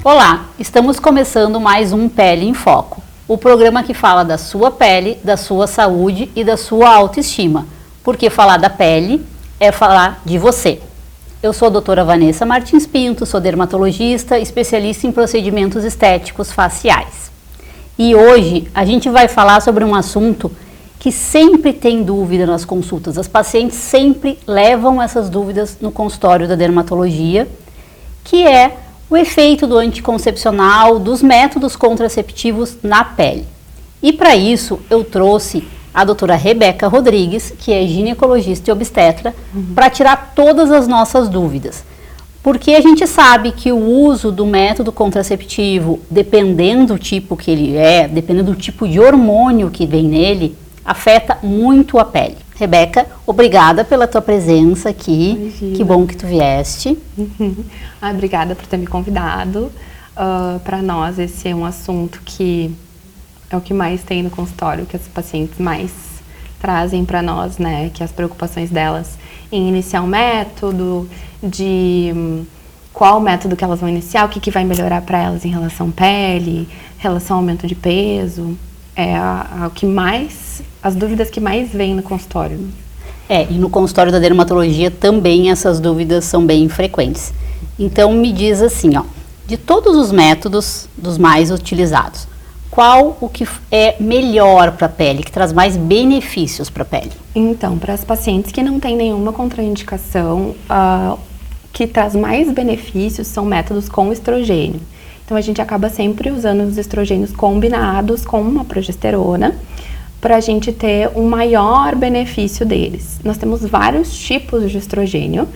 Olá, estamos começando mais um Pele em Foco, o programa que fala da sua pele, da sua saúde e da sua autoestima, porque falar da pele é falar de você. Eu sou a doutora Vanessa Martins Pinto, sou dermatologista, especialista em procedimentos estéticos faciais. E hoje a gente vai falar sobre um assunto que sempre tem dúvida nas consultas. As pacientes sempre levam essas dúvidas no consultório da dermatologia, que é o efeito do anticoncepcional, dos métodos contraceptivos na pele. E para isso eu trouxe a doutora Rebeca Rodrigues, que é ginecologista e obstetra, para tirar todas as nossas dúvidas. Porque a gente sabe que o uso do método contraceptivo, dependendo do tipo que ele é, dependendo do tipo de hormônio que vem nele, afeta muito a pele. Rebeca, obrigada pela tua presença aqui. Imagina. Que bom que tu vieste. Obrigada por ter me convidado. Para nós esse é um assunto que é o que mais tem no consultório, que as pacientes mais trazem para nós, né? Que as preocupações delas em iniciar um método, de qual método que elas vão iniciar, o que vai melhorar para elas em relação à pele, relação ao aumento de peso. É o que mais, as dúvidas que mais vêm no consultório. E no consultório da dermatologia também essas dúvidas são bem frequentes. Então me diz assim, de todos os métodos, dos mais utilizados, qual o que é melhor para a pele, que traz mais benefícios para a pele? Então, para as pacientes que não têm nenhuma contraindicação, que traz mais benefícios são métodos com estrogênio. Então, a gente acaba sempre usando os estrogênios combinados com uma progesterona para a gente ter um maior benefício deles. Nós temos vários tipos de estrogênio.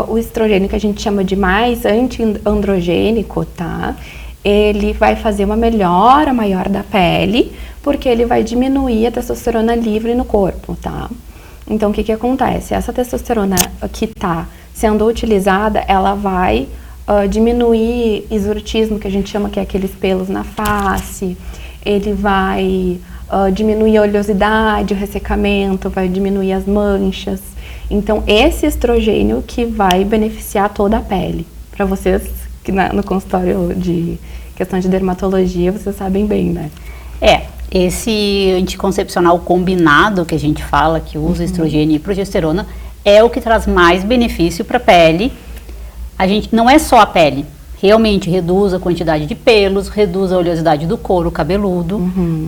O estrogênio que a gente chama de mais antiandrogênico, tá? Ele vai fazer uma melhora maior da pele, porque ele vai diminuir a testosterona livre no corpo, tá? Então, o que acontece? Essa testosterona que está sendo utilizada, ela vai diminuir exortismo, que a gente chama que é aqueles pelos na face, ele vai diminuir a oleosidade, o ressecamento, vai diminuir as manchas. Então, esse estrogênio que vai beneficiar toda a pele. Para vocês que no consultório de questão de dermatologia, vocês sabem bem, né? Esse anticoncepcional combinado que a gente fala, que usa estrogênio e progesterona, é o que traz mais benefício para a pele. A gente não é só a pele, realmente reduz a quantidade de pelos, reduz a oleosidade do couro cabeludo,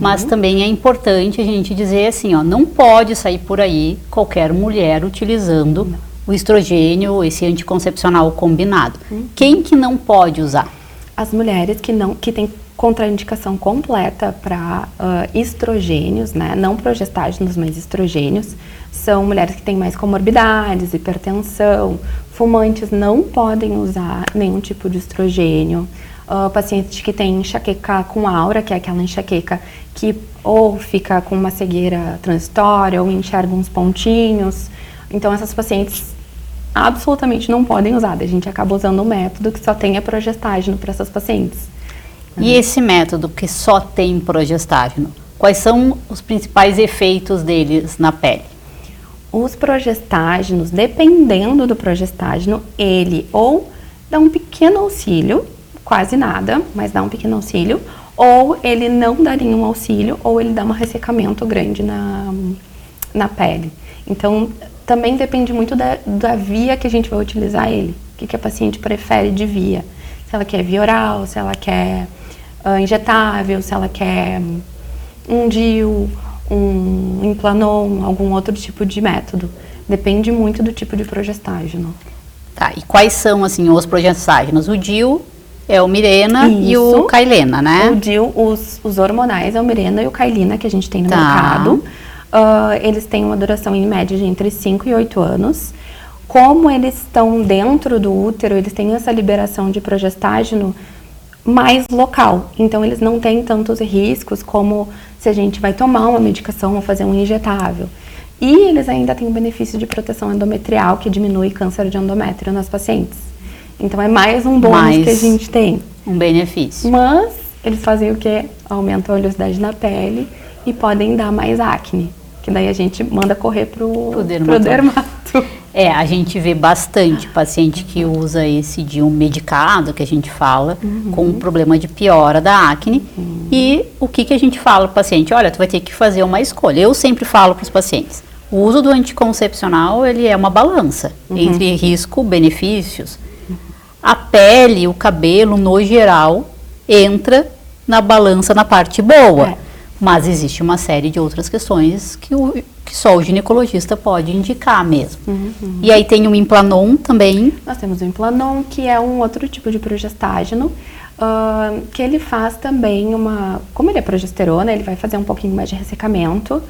mas também é importante a gente dizer assim, não pode sair por aí qualquer mulher utilizando o estrogênio, esse anticoncepcional combinado. Quem que não pode usar? As mulheres que têm contraindicação completa para estrogênios, né? Não progestágenos, mas estrogênios, são mulheres que têm mais comorbidades, hipertensão, fumantes não podem usar nenhum tipo de estrogênio, pacientes que têm enxaqueca com aura, que é aquela enxaqueca que ou fica com uma cegueira transitória ou enxerga uns pontinhos. Então essas pacientes absolutamente não podem usar. A gente acaba usando um método que só tem a progestágeno para essas pacientes. E esse método que só tem progestágeno, quais são os principais efeitos deles na pele? Os progestágenos, dependendo do progestágeno, ele ou dá um pequeno auxílio, quase nada, mas dá um pequeno auxílio, ou ele não dá nenhum auxílio, ou ele dá um ressecamento grande na pele. Então, também depende muito da via que a gente vai utilizar ele. O que a paciente prefere de via. Se ela quer via oral, se ela quer injetável, se ela quer um DIU, um Implanon, algum outro tipo de método. Depende muito do tipo de progestágeno. Tá, e quais são, assim, os progestágenos? O DIU é o Mirena e o Cailina, né? O DIU, os hormonais é o Mirena e o Cailina que a gente tem no mercado. Eles têm uma duração em média de entre 5 e 8 anos. Como eles estão dentro do útero, eles têm essa liberação de progestágeno mais local. Então, eles não têm tantos riscos como se a gente vai tomar uma medicação ou fazer um injetável. E eles ainda têm o benefício de proteção endometrial, que diminui câncer de endométrio nas pacientes. Então, é mais um bônus que a gente tem. Um benefício. Mas, eles fazem o quê? Aumentam a oleosidade na pele e podem dar mais acne. Que daí a gente manda correr pro dermato. A gente vê bastante paciente que usa esse DIU medicado, que a gente fala, com um problema de piora da acne. E o que a gente fala para o paciente? Olha, tu vai ter que fazer uma escolha. Eu sempre falo para os pacientes, o uso do anticoncepcional, ele é uma balança entre risco e benefícios. A pele, o cabelo, no geral, entra na balança na parte boa. Mas existe uma série de outras questões que só o ginecologista pode indicar mesmo. E aí tem o Implanon também. Nós temos o Implanon, que é um outro tipo de progestágeno, que ele faz também como ele é progesterona, ele vai fazer um pouquinho mais de ressecamento.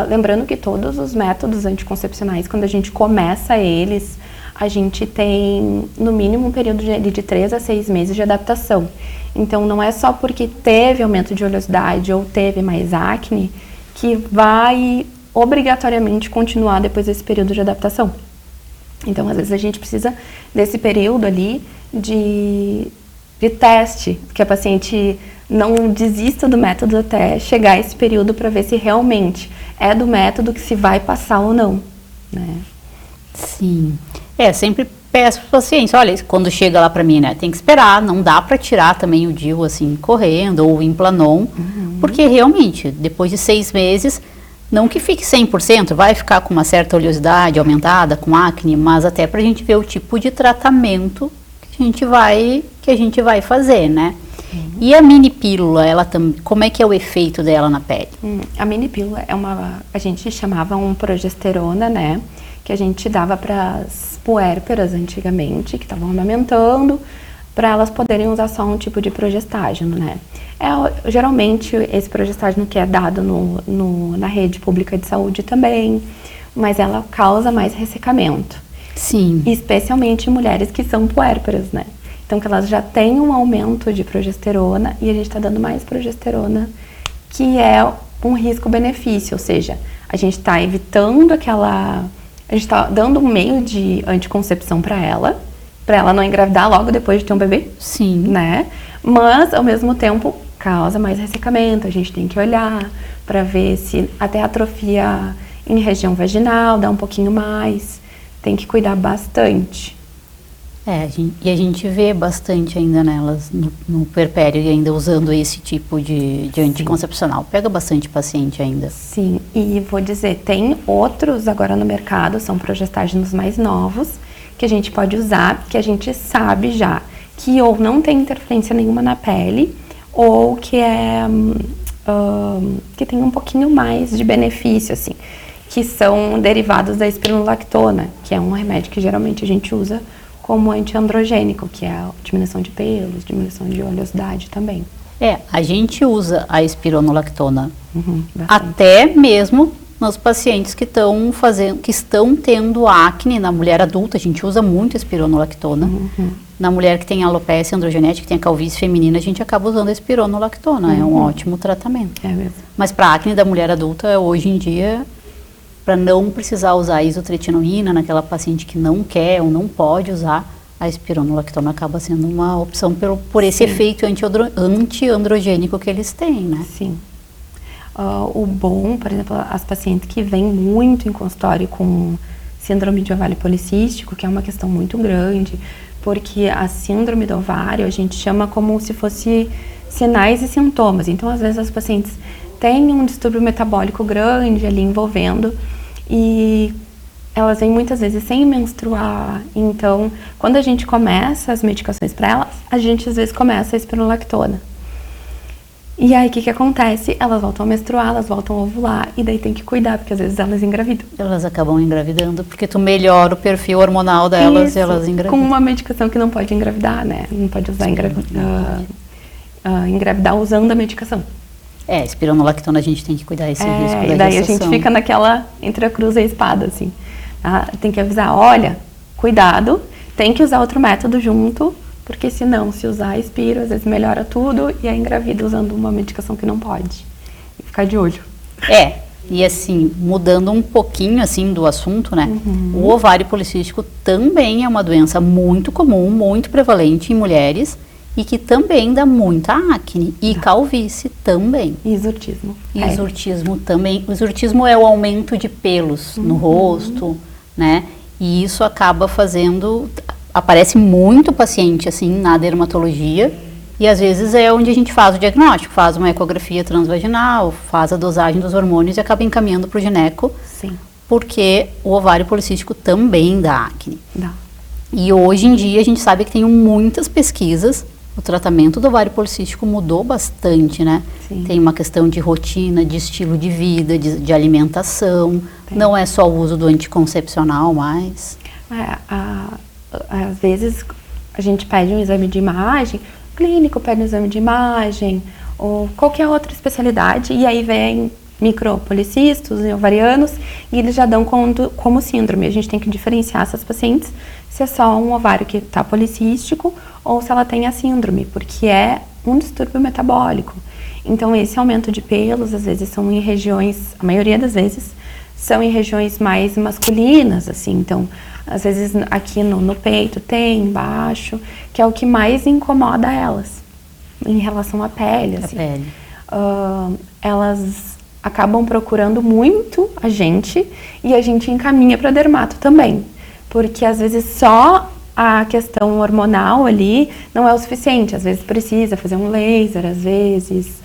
Lembrando que todos os métodos anticoncepcionais, quando a gente começa eles, a gente tem no mínimo um período de 3 a 6 meses de adaptação. Então não é só porque teve aumento de oleosidade ou teve mais acne que vai obrigatoriamente continuar depois desse período de adaptação. Então às vezes a gente precisa desse período ali de teste, que a paciente não desista do método até chegar a esse período para ver se realmente é do método que se vai passar ou não, né? Sim. Sempre peço para os pacientes, olha, quando chega lá para mim, né, tem que esperar, não dá para tirar também o DIU assim, correndo, ou o Implanon, porque realmente, depois de 6 meses, não que fique 100%, vai ficar com uma certa oleosidade aumentada, com acne, mas até para a gente ver o tipo de tratamento que a gente vai fazer, né? E a mini pílula, como é que é o efeito dela na pele? A mini pílula a gente chamava um progesterona, né? Que a gente dava para as puérperas antigamente, que estavam amamentando, para elas poderem usar só um tipo de progestágeno, né? Geralmente esse progestágeno que é dado na rede pública de saúde também, mas ela causa mais ressecamento. Sim. Especialmente em mulheres que são puérperas, né? Então que elas já têm um aumento de progesterona e a gente está dando mais progesterona, que é um risco-benefício, ou seja, a gente está evitando a gente está dando um meio de anticoncepção para ela não engravidar logo depois de ter um bebê. Sim. Né? Mas, ao mesmo tempo, causa mais ressecamento. A gente tem que olhar para ver se até atrofia em região vaginal, dá um pouquinho mais. Tem que cuidar bastante. E a gente vê bastante ainda nelas, no puerpério, ainda usando esse tipo de anticoncepcional. Pega bastante paciente ainda. Sim, e vou dizer, tem outros agora no mercado, são progestágenos mais novos, que a gente pode usar, que a gente sabe já que ou não tem interferência nenhuma na pele, ou que que tem um pouquinho mais de benefício, assim, que são derivados da espironolactona, que é um remédio que geralmente a gente usa como antiandrogênico, que é a diminuição de pelos, diminuição de oleosidade também. A gente usa a espironolactona até mesmo nos pacientes que estão tendo acne na mulher adulta, a gente usa muito a espironolactona. Na mulher que tem alopecia androgenética, que tem a calvície feminina, a gente acaba usando a espironolactona, é um ótimo tratamento. É mesmo. Mas para a acne da mulher adulta, hoje em dia, para não precisar usar isotretinoína naquela paciente que não quer ou não pode usar, a espironolactona acaba sendo uma opção por esse efeito antiandrogênico que eles têm, né? Sim. O bom, por exemplo, as pacientes que vêm muito em consultório com síndrome de ovário policístico, que é uma questão muito grande, porque a síndrome do ovário a gente chama como se fosse sinais e sintomas. Então, às vezes, as pacientes têm um distúrbio metabólico grande ali envolvendo e elas vêm muitas vezes sem menstruar. Então, quando a gente começa as medicações para elas, a gente às vezes começa a espironolactona. E aí, o que acontece? Elas voltam a menstruar, elas voltam a ovular, e daí tem que cuidar, porque às vezes elas engravidam. Elas acabam engravidando, porque tu melhora o perfil hormonal delas. Isso, e elas engravidam. Com uma medicação que não pode engravidar, né? Não pode usar engravidar usando a medicação. Espironolactona a gente tem que cuidar esse risco da e daí gestação. A gente fica naquela entre a cruz e a espada, assim. Tem que avisar, olha, cuidado, tem que usar outro método junto, porque senão, se usar espiro, às vezes melhora tudo e aí engravida usando uma medicação que não pode. E ficar de olho. E assim, mudando um pouquinho assim do assunto, né? O ovário policístico também é uma doença muito comum, muito prevalente em mulheres e que também dá muita acne e calvície também. E exortismo. E exortismo também. O exortismo é o aumento de pelos no rosto, né? E isso acaba aparece muito paciente assim na dermatologia, e às vezes é onde a gente faz o diagnóstico, faz uma ecografia transvaginal, faz a dosagem dos hormônios e acaba encaminhando para o gineco. Sim. Porque o ovário policístico também dá acne. Dá. E hoje em dia a gente sabe que tem muitas pesquisas, o tratamento do ovário policístico mudou bastante, né? Sim. Tem uma questão de rotina, de estilo de vida, de alimentação, não é só o uso do anticoncepcional mais. Às vezes a gente pede um exame de imagem, o clínico pede um exame de imagem, ou qualquer outra especialidade, e aí vem micropolicistos e ovarianos, e eles já dão como síndrome. A gente tem que diferenciar essas pacientes se é só um ovário que está policístico ou se ela tem a síndrome, porque é um distúrbio metabólico. Então, esse aumento de pelos, às vezes, são em regiões, a maioria das vezes, são em regiões mais masculinas, assim. Então, às vezes, aqui no peito tem, embaixo, que é o que mais incomoda elas, em relação à pele, assim. A pele. Elas acabam procurando muito a gente e a gente encaminha para dermato também, porque às vezes só a questão hormonal ali não é o suficiente, às vezes precisa fazer um laser, às vezes,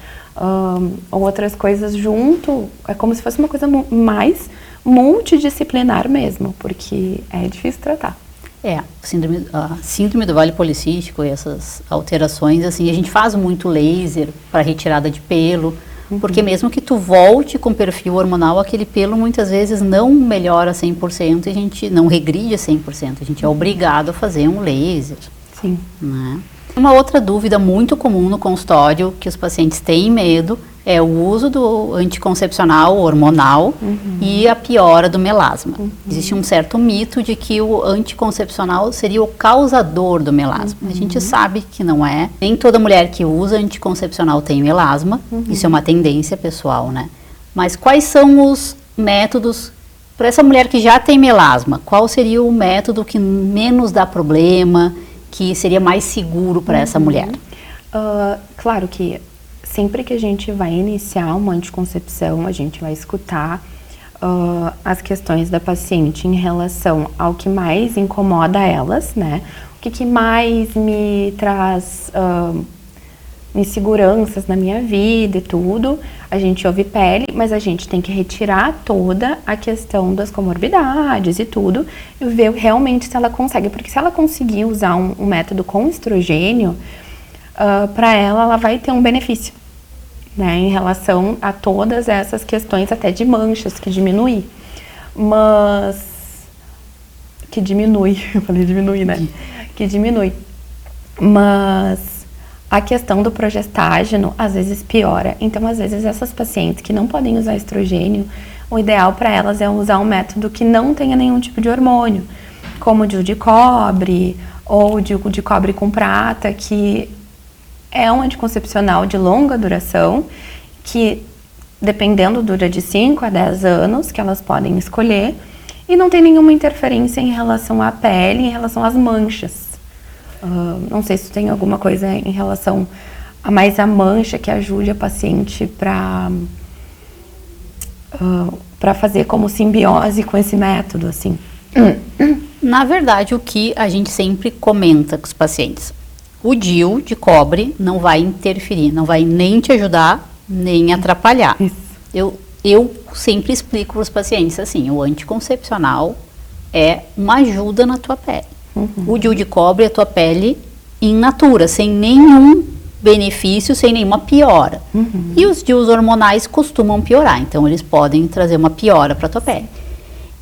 ou outras coisas junto, é como se fosse uma coisa mais multidisciplinar mesmo, porque é difícil tratar. A síndrome do ovário policístico e essas alterações, assim, a gente faz muito laser para retirada de pelo, porque mesmo que tu volte com perfil hormonal, aquele pelo muitas vezes não melhora 100% e a gente não regride 100%. A gente é obrigado a fazer um laser. Sim. Né? Uma outra dúvida muito comum no consultório, que os pacientes têm medo, é o uso do anticoncepcional hormonal e a piora do melasma. Existe um certo mito de que o anticoncepcional seria o causador do melasma. A gente sabe que não é. Nem toda mulher que usa anticoncepcional tem melasma. Isso é uma tendência pessoal, né? Mas quais são os métodos para essa mulher que já tem melasma? Qual seria o método que menos dá problema, que seria mais seguro para essa mulher? Claro que sempre que a gente vai iniciar uma anticoncepção, a gente vai escutar as questões da paciente em relação ao que mais incomoda elas, né? O que mais me traz inseguranças na minha vida e tudo. A gente ouve pele, mas a gente tem que retirar toda a questão das comorbidades e tudo e ver realmente se ela consegue. Porque se ela conseguir usar um método com estrogênio, para ela vai ter um benefício, né, em relação a todas essas questões até de manchas, que diminui. Mas... Que diminui, eu falei diminuir, né? Que diminui. Mas a questão do progestágeno às vezes piora. Então, às vezes, essas pacientes que não podem usar estrogênio, o ideal para elas é usar um método que não tenha nenhum tipo de hormônio, como o DIU de cobre ou o DIU de cobre com prata, que é um anticoncepcional de longa duração, que dependendo dura de 5 a 10 anos, que elas podem escolher, e não tem nenhuma interferência em relação à pele, em relação às manchas. Não sei se tem alguma coisa em relação a mais a mancha que ajude a paciente para fazer como simbiose com esse método, assim. Na verdade, o que a gente sempre comenta com os pacientes, o DIU de cobre não vai interferir, não vai nem te ajudar, nem atrapalhar. Isso. Eu sempre explico para os pacientes assim, o anticoncepcional é uma ajuda na tua pele. O DIU de cobre é a tua pele in natura, sem nenhum benefício, sem nenhuma piora. E os DIUs hormonais costumam piorar, então eles podem trazer uma piora para a tua pele.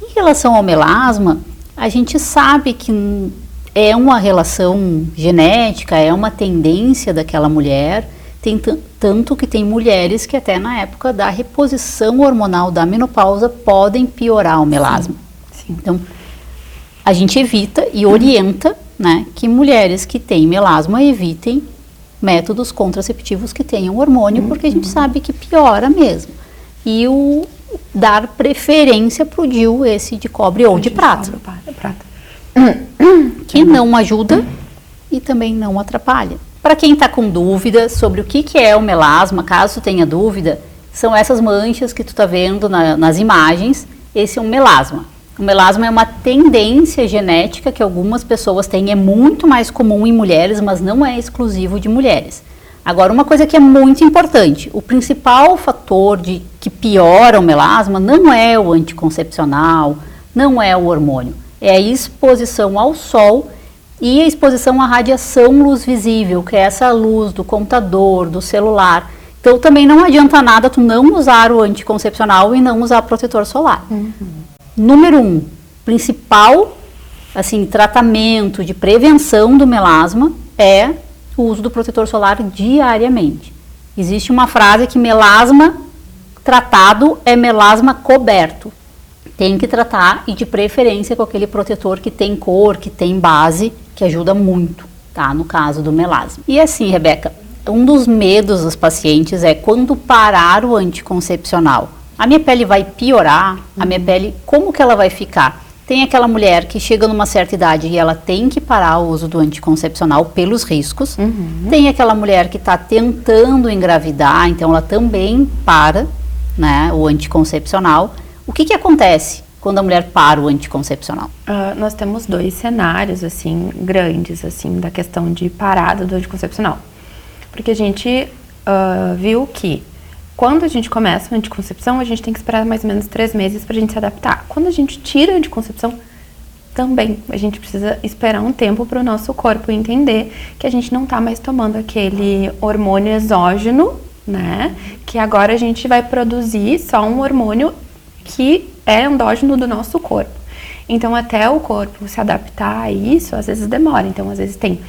Em relação ao melasma, a gente sabe que é uma relação genética, é uma tendência daquela mulher, tem tanto que tem mulheres que até na época da reposição hormonal da menopausa podem piorar o melasma. Sim. Então, a gente evita e orienta, né, que mulheres que têm melasma evitem métodos contraceptivos que tenham hormônio, porque a gente sabe que piora mesmo. E o dar preferência para o DIU, esse de cobre ou de prata. Que não ajuda e também não atrapalha. Para quem está com dúvida sobre o que é o melasma, caso tenha dúvida, são essas manchas que tu está vendo nas imagens, esse é um melasma. O melasma é uma tendência genética que algumas pessoas têm, é muito mais comum em mulheres, mas não é exclusivo de mulheres. Agora, uma coisa que é muito importante, o principal fator que piora o melasma não é o anticoncepcional, não é o hormônio, é a exposição ao sol e a exposição à radiação luz visível, que é essa luz do computador, do celular. Então, também não adianta nada tu não usar o anticoncepcional e não usar protetor solar. Número 1, principal tratamento de prevenção do melasma é o uso do protetor solar diariamente. Existe uma frase que melasma tratado é melasma coberto. Tem que tratar e de preferência com aquele protetor que tem cor, que tem base, que ajuda muito, tá? No caso do melasma. E assim, Rebeca, um dos medos dos pacientes é quando parar o anticoncepcional. A minha pele vai piorar? A minha pele, como que ela vai ficar? Tem aquela mulher que chega numa certa idade e ela tem que parar o uso do anticoncepcional pelos riscos. Tem aquela mulher que está tentando engravidar, então ela também para, né, o anticoncepcional. O que acontece quando a mulher para o anticoncepcional? Nós temos 2 cenários, assim, grandes, assim, da questão de parada do anticoncepcional. Porque a gente viu que quando a gente começa a anticoncepção, a gente tem que esperar mais ou menos 3 meses para a gente se adaptar. Quando a gente tira a anticoncepção, também a gente precisa esperar um tempo para o nosso corpo entender que a gente não está mais tomando aquele hormônio exógeno, né? Que agora a gente vai produzir só um hormônio que é endógeno do nosso corpo. Então, até o corpo se adaptar a isso, às vezes demora. Então, às vezes tem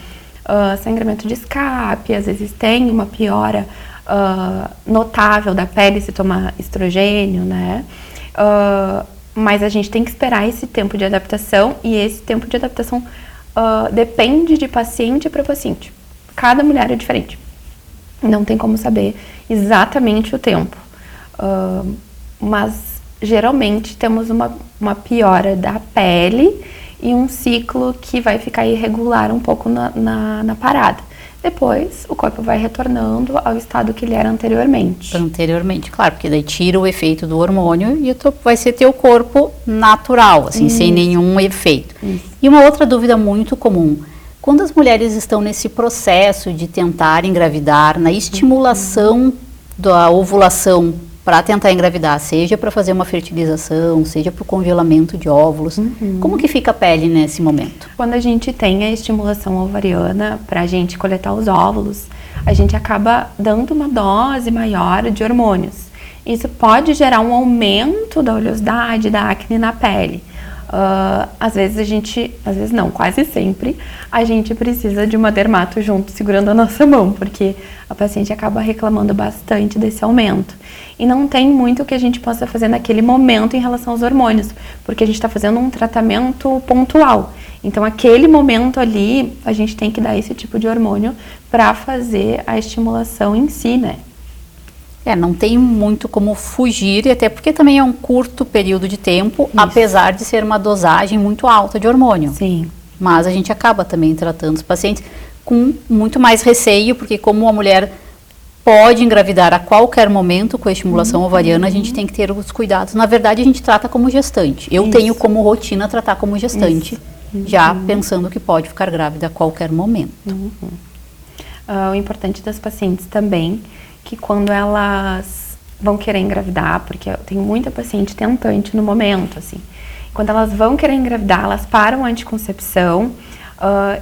sangramento de escape, às vezes tem uma piora notável da pele se tomar estrogênio, né? Mas a gente tem que esperar esse tempo de adaptação, e esse tempo de adaptação depende de paciente para paciente. Cada mulher é diferente. Não tem como saber exatamente o tempo. Mas geralmente temos uma piora da pele e um ciclo que vai ficar irregular um pouco na parada. Depois, o corpo vai retornando ao estado que ele era anteriormente. Anteriormente, claro, porque daí tira o efeito do hormônio e vai ser teu corpo natural, assim, sem nenhum efeito. E uma outra dúvida muito comum, quando as mulheres estão nesse processo de tentar engravidar, na estimulação da ovulação para tentar engravidar, seja para fazer uma fertilização, seja para o congelamento de óvulos, como que fica a pele nesse momento? Quando a gente tem a estimulação ovariana para a gente coletar os óvulos, a gente acaba dando uma dose maior de hormônios. Isso pode gerar um aumento da oleosidade, da acne na pele. Às vezes não, quase sempre, a gente precisa de uma dermato junto segurando a nossa mão, porque a paciente acaba reclamando bastante desse aumento. E não tem muito o que a gente possa fazer naquele momento em relação aos hormônios, porque a gente está fazendo um tratamento pontual. Então, aquele momento ali, a gente tem que dar esse tipo de hormônio para fazer a estimulação em si, né? Não tem muito como fugir, e até porque também é um curto período de tempo, apesar de ser uma dosagem muito alta de hormônio. Sim. Mas a gente acaba também tratando os pacientes com muito mais receio, porque como a mulher pode engravidar a qualquer momento com a estimulação ovariana, a gente tem que ter os cuidados. Na verdade, a gente trata como gestante. Eu tenho como rotina tratar como gestante, já pensando que pode ficar grávida a qualquer momento. O importante das pacientes também, que quando elas vão querer engravidar, porque eu tenho muita paciente tentante no momento, assim, quando elas vão querer engravidar, elas param a anticoncepção,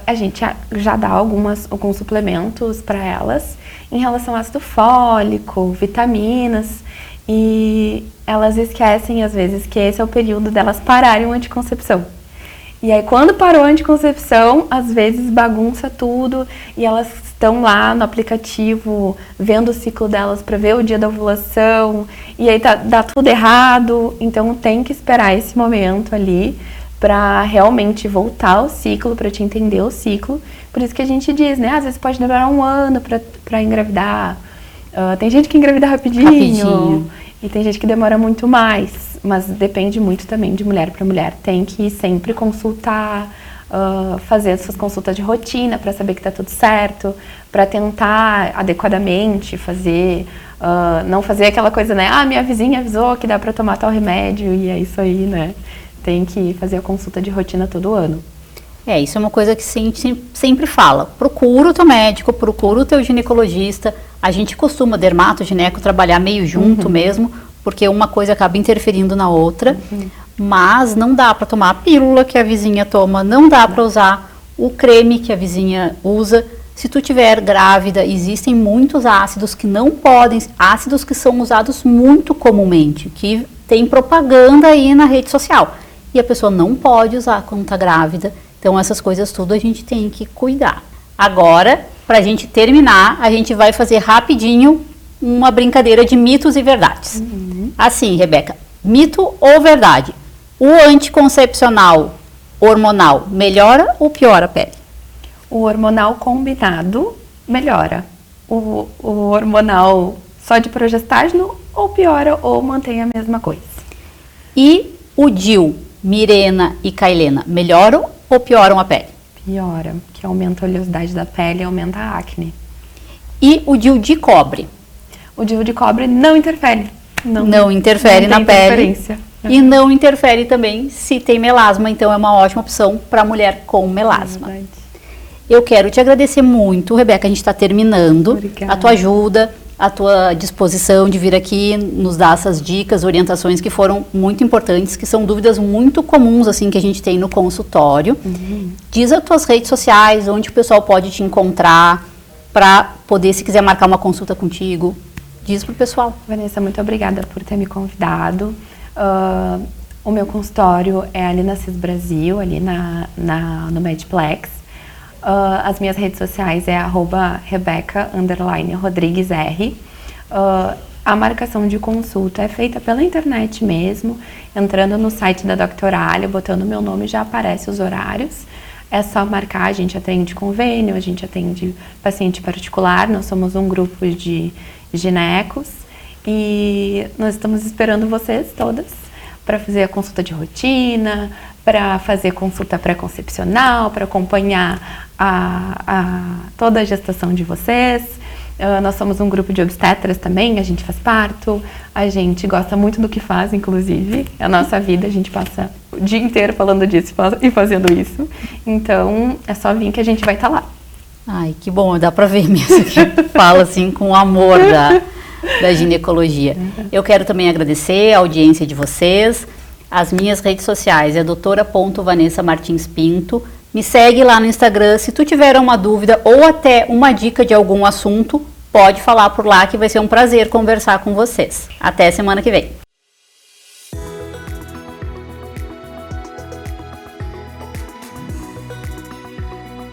a gente já dá alguns suplementos para elas em relação ao ácido fólico, vitaminas, e elas esquecem às vezes que esse é o período delas pararem a anticoncepção. E aí, quando parou a anticoncepção, às vezes bagunça tudo e elas estão lá no aplicativo vendo o ciclo delas para ver o dia da ovulação e aí dá tudo errado. Então, tem que esperar esse momento ali para realmente voltar ao ciclo, para te entender o ciclo. Por isso que a gente diz, né? Às vezes pode demorar 1 ano para engravidar. Tem gente que engravida rapidinho. E tem gente que demora muito mais, mas depende muito também de mulher para mulher. Tem que sempre consultar, fazer as suas consultas de rotina para saber que está tudo certo, para tentar adequadamente fazer, não fazer aquela coisa, né? Minha vizinha avisou que dá para tomar tal remédio e é isso aí, né? tem que fazer a consulta de rotina todo ano. Isso é uma coisa que sempre fala. Procura o teu médico, procura o teu ginecologista. A gente costuma, dermato, gineco, trabalhar meio junto mesmo, porque uma coisa acaba interferindo na outra. Mas não dá para tomar a pílula que a vizinha toma, não dá para usar o creme que a vizinha usa. Se tu tiver grávida, existem muitos ácidos que não podem, ácidos que são usados muito comumente, que tem propaganda aí na rede social. E a pessoa não pode usar quando está grávida. Então, essas coisas tudo a gente tem que cuidar. Agora, para a gente terminar, a gente vai fazer rapidinho uma brincadeira de mitos e verdades. Assim, Rebeca, mito ou verdade? O anticoncepcional hormonal melhora ou piora a pele? O hormonal combinado melhora. O hormonal só de progestágeno ou piora ou mantém a mesma coisa. E o DIU, Mirena e Cailena, melhoram ou pioram a pele? Piora, que aumenta a oleosidade da pele e aumenta a acne. E o DIU de cobre? O DIU de cobre não interfere. Não interfere na pele. E não interfere também se tem melasma, então é uma ótima opção para mulher com melasma. Eu quero te agradecer muito, Rebeca, a gente está terminando. Obrigada. A tua ajuda, a tua disposição de vir aqui nos dar essas dicas, orientações que foram muito importantes, que são dúvidas muito comuns assim que a gente tem no consultório. Diz as tuas redes sociais, onde o pessoal pode te encontrar para poder, se quiser marcar uma consulta contigo. Diz pro pessoal. Vanessa, muito obrigada por ter me convidado. O meu consultório é ali na CIS Brasil, ali no Medplex. As minhas redes sociais é @Rebeca_RodriguesR. A marcação de consulta é feita pela internet mesmo, entrando no site da Doctoralha, botando meu nome, já aparece os horários. É só marcar, a gente atende convênio, a gente atende paciente particular, nós somos um grupo de ginecos e nós estamos esperando vocês todas para fazer a consulta de rotina, para fazer consulta pré-concepcional, para acompanhar toda a gestação de vocês. Nós somos um grupo de obstetras também, a gente faz parto, a gente gosta muito do que faz, inclusive. A nossa vida, a gente passa o dia inteiro falando disso e fazendo isso. Então, é só vir que a gente vai estar lá. Ai, que bom, dá pra ver mesmo que fala assim com amor da ginecologia. Eu quero também agradecer a audiência de vocês. As minhas redes sociais é doutora.Vanessa Martins Pinto. Me segue lá no Instagram. Se tu tiver uma dúvida ou até uma dica de algum assunto, pode falar por lá que vai ser um prazer conversar com vocês. Até semana que vem.